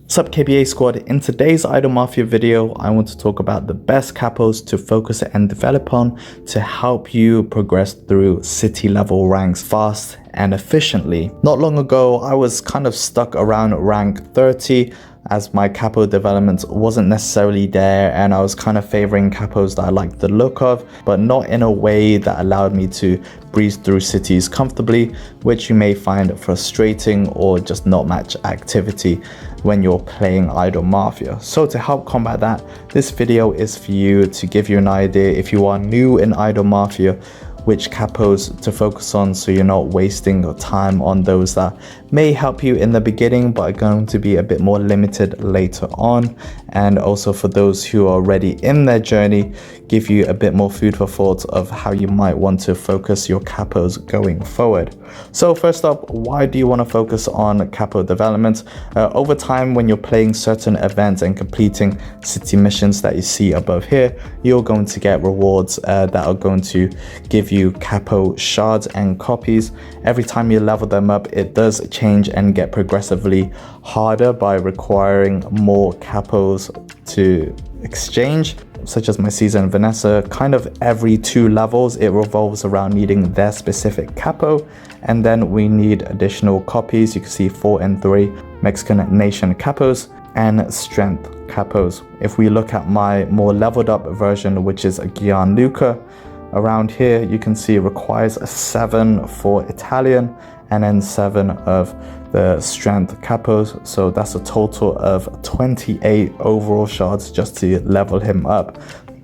What's up, KBA squad? In today's Idol Mafia video, I want to talk about the best capos to focus and develop on to help you progress through city level ranks fast and efficiently. Not long ago, I was kind of stuck around rank 30 as my capo development wasn't necessarily there, and I was kind of favoring capos that I liked the look of, but not in a way that allowed me to breeze through cities comfortably, which you may find frustrating or just not match activity when you're playing Idol Mafia. So to help combat that, this video is for you to give you an idea, if you are new in Idol Mafia, which capos to focus on so you're not wasting your time on those that may help you in the beginning but are going to be a bit more limited later on, and also for those who are already in their journey, give you a bit more food for thought of how you might want to focus your capos going forward. So first up, why do you want to focus on capo development? Over time, when you're playing certain events and completing city missions that you see above here, you're going to get rewards that are going to give you capo shards and copies. Every time you level them up, it does change and get progressively harder by requiring more capos to exchange, such as my season Vanessa. Kind of every 2 levels it revolves around needing their specific capo, and then we need additional copies. You can see 4 and 3 Mexican nation capos and strength capos. If we look at my more leveled up version, which is a Gianluca, around here you can see it requires a 7 for Italian and then 7 of the strength capos, so that's a total of 28 overall shards just to level him up.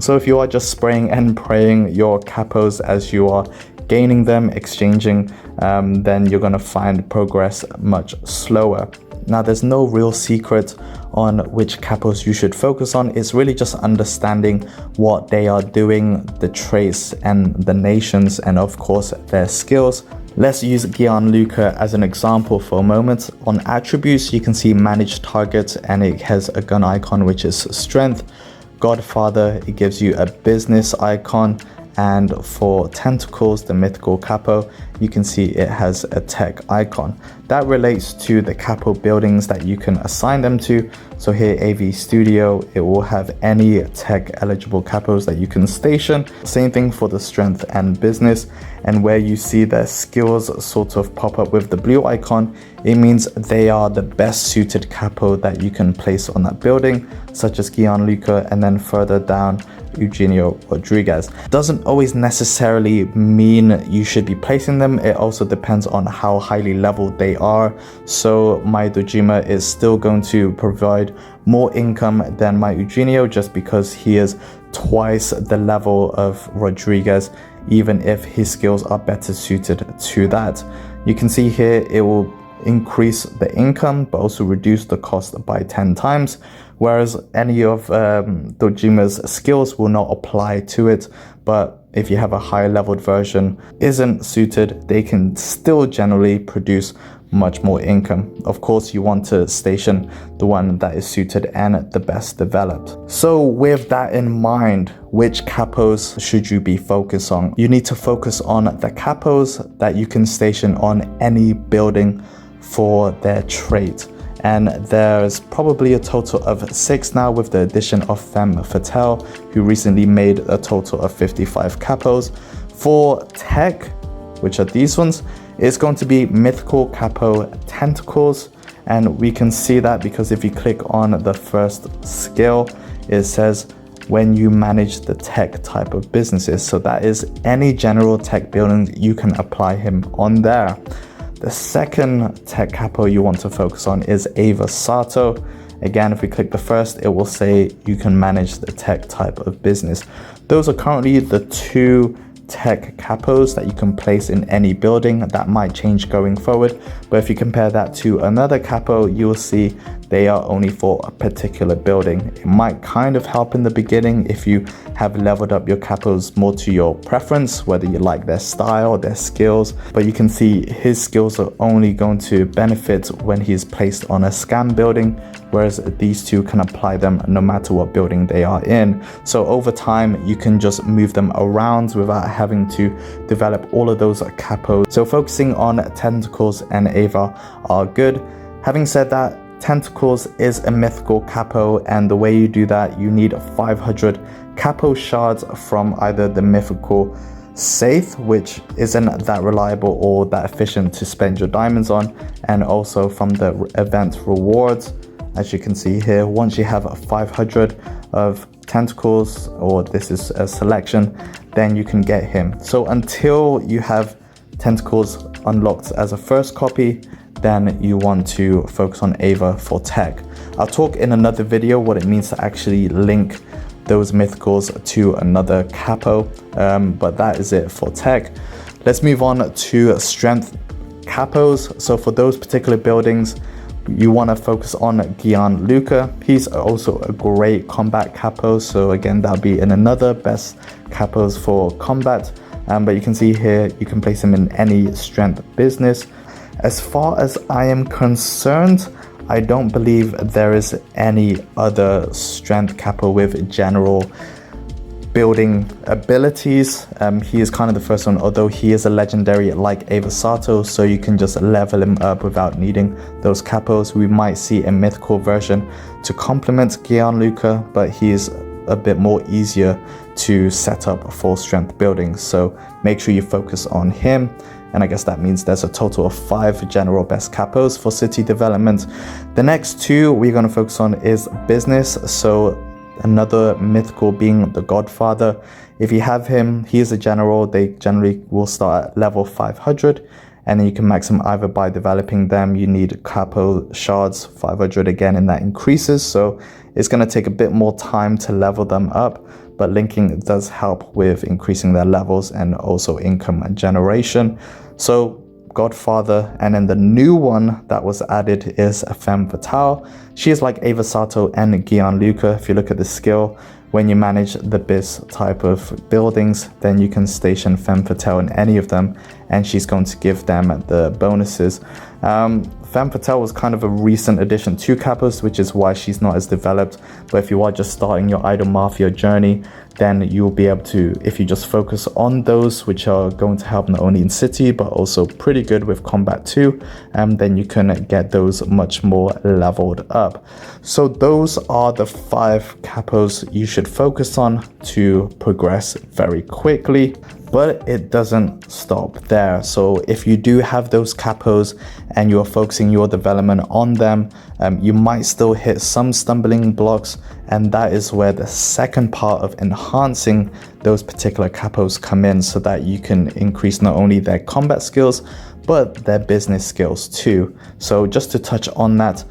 So if you are just spraying and praying your capos as you are gaining them, exchanging, then you're going to find progress much slower. Now, there's no real secret on which capos you should focus on. It's really just understanding what they are doing, the traits and the nations, and of course their skills. Let's use Gianluca as an example for a moment. On attributes, you can see manage target, and it has a gun icon, which is strength. Godfather, it gives you a business icon. And for tentacles, the mythical capo, you can see it has a tech icon. That relates to the capo buildings that you can assign them to. So here, AV Studio, it will have any tech eligible capos that you can station. Same thing for the strength and business. And where you see their skills sort of pop up with the blue icon, it means they are the best suited capo that you can place on that building, such as Gianluca, and then further down, Eugenio Rodriguez. Doesn't always necessarily mean you should be placing them. It also depends on how highly leveled they are. So my Dojima is still going to provide more income than my Eugenio, just because he is twice the level of Rodriguez, even if his skills are better suited to that. You can see here it will increase the income but also reduce the cost by 10 times, whereas any of Dojima's skills will not apply to it. But if you have a higher leveled version isn't suited, they can still generally produce much more income. Of course, you want to station the one that is suited and the best developed. So with that in mind, which capos should you be focused on? You need to focus on the capos that you can station on any building for their trait. And there's probably a total of 6 now with the addition of Femme Fatale, who recently made a total of 55 capos. For tech, which are these ones, it's going to be mythical capo tentacles, and we can see that because if you click on the first skill, it says when you manage the tech type of businesses. So that is any general tech building, you can apply him on there. The second tech capo you want to focus on is Ava Sato. Again, if we click the first, it will say you can manage the tech type of business. Those are currently the 2 tech capos that you can place in any building. That might change going forward, but if you compare that to another capo, you'll see they are only for a particular building. It might kind of help in the beginning if you have leveled up your capos more to your preference, whether you like their style, their skills, but you can see his skills are only going to benefit when he's placed on a scam building, whereas these 2 can apply them no matter what building they are in. So over time, you can just move them around without having to develop all of those capos. So focusing on tentacles and Ava are good. Having said that, Tentacles is a mythical capo, and the way you do that, you need 500 capo shards from either the mythical safe, which isn't that reliable or that efficient to spend your diamonds on, and also from the event rewards. As you can see here, once you have 500 of tentacles, or this is a selection, then you can get him. So until you have tentacles unlocked as a first copy, then you want to focus on Ava for tech. I'll talk in another video what it means to actually link those mythicals to another capo, but that is it for tech. Let's move on to strength capos. So for those particular buildings, you want to focus on Gianluca. He's also a great combat capo, so again, that'll be in another best capos for combat. But you can see here, you can place him in any strength business. As far as I am concerned, I don't believe there is any other strength capo with general building abilities. He is kind of the first one, although he is a legendary like Ava Sato, so you can just level him up without needing those capos. We might see a mythical version to complement Gianluca, but he is a bit more easier to set up for strength building, so make sure you focus on him. And I guess that means there's a total of 5 general best capos for city development. The next 2 we're going to focus on is business. So another mythical being the Godfather. If you have him, he is a general. They generally will start at level 500, and then you can max them either by developing them. You need capo shards 500 again, and that increases. So it's going to take a bit more time to level them up, but linking does help with increasing their levels and also income generation. So Godfather, and then the new one that was added is a Femme Fatale. She is like Ava Sato and Gianluca. If you look at the skill, when you manage the biz type of buildings, then you can station Femme Fatale in any of them, and she's going to give them the bonuses. Femme Fatale was kind of a recent addition to Capos, which is why she's not as developed. But if you are just starting your Idol Mafia journey, then you'll be able to, if you just focus on those, which are going to help not only in city, but also pretty good with combat too, then you can get those much more leveled up. So those are the 5 capos you should focus on to progress very quickly. But it doesn't stop there. So if you do have those capos and you're focusing your development on them, you might still hit some stumbling blocks, and that is where the second part of enhancing those particular capos come in, so that you can increase not only their combat skills, but their business skills too. So just to touch on that,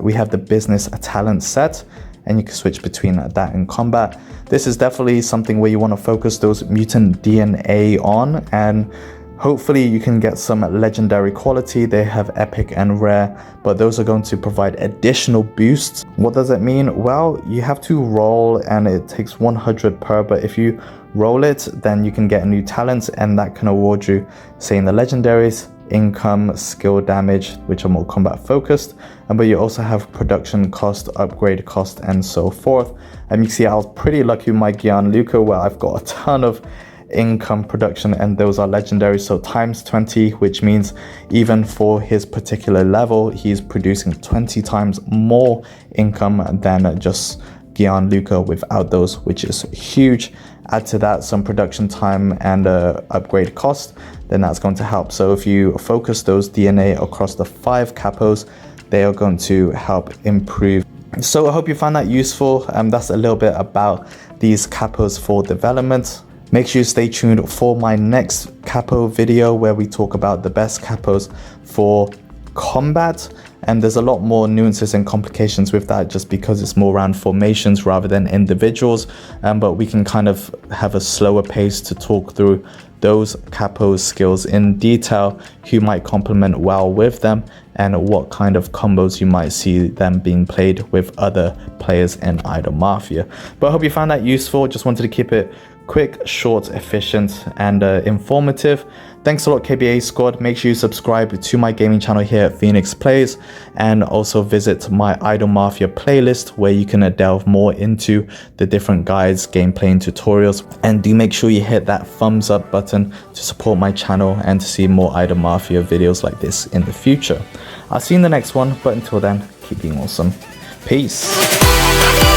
we have the business talent set, and you can switch between that and combat. This is definitely something where you want to focus those mutant DNA on, and hopefully you can get some legendary quality. They have epic and rare, but those are going to provide additional boosts. What does it mean? Well, you have to roll, and it takes 100 per, but if you roll it, then you can get a new talent, and that can award you, say in the legendaries, income, skill damage, which are more combat focused, but you also have production cost, upgrade cost, and so forth. And you see I was pretty lucky with my Gianluca, where I've got a ton of income, production, and those are legendary, so times 20, which means even for his particular level, he's producing 20 times more income than just Gianluca without those, which is huge. Add to that some production time and upgrade cost, then that's going to help. So if you focus those DNA across the 5 capos, they are going to help improve. So I hope you found that useful. That's a little bit about these capos for development. Make sure you stay tuned for my next capo video, where we talk about the best capos for combat. And there's a lot more nuances and complications with that, just because it's more around formations rather than individuals. But we can kind of have a slower pace to talk through those capos skills in detail, who might complement well with them, and what kind of combos you might see them being played with other players in Idol Mafia. But I hope you found that useful. Just wanted to keep it quick, short, efficient, and informative. Thanks a lot, KBA squad. Make sure you subscribe to my gaming channel here at Phoenix Plays, and also visit my Idle Mafia playlist where you can delve more into the different guides, gameplay, and tutorials. And do make sure you hit that thumbs up button to support my channel and to see more Idle Mafia videos like this in the future. I'll see you in the next one, but until then, keep being awesome. Peace.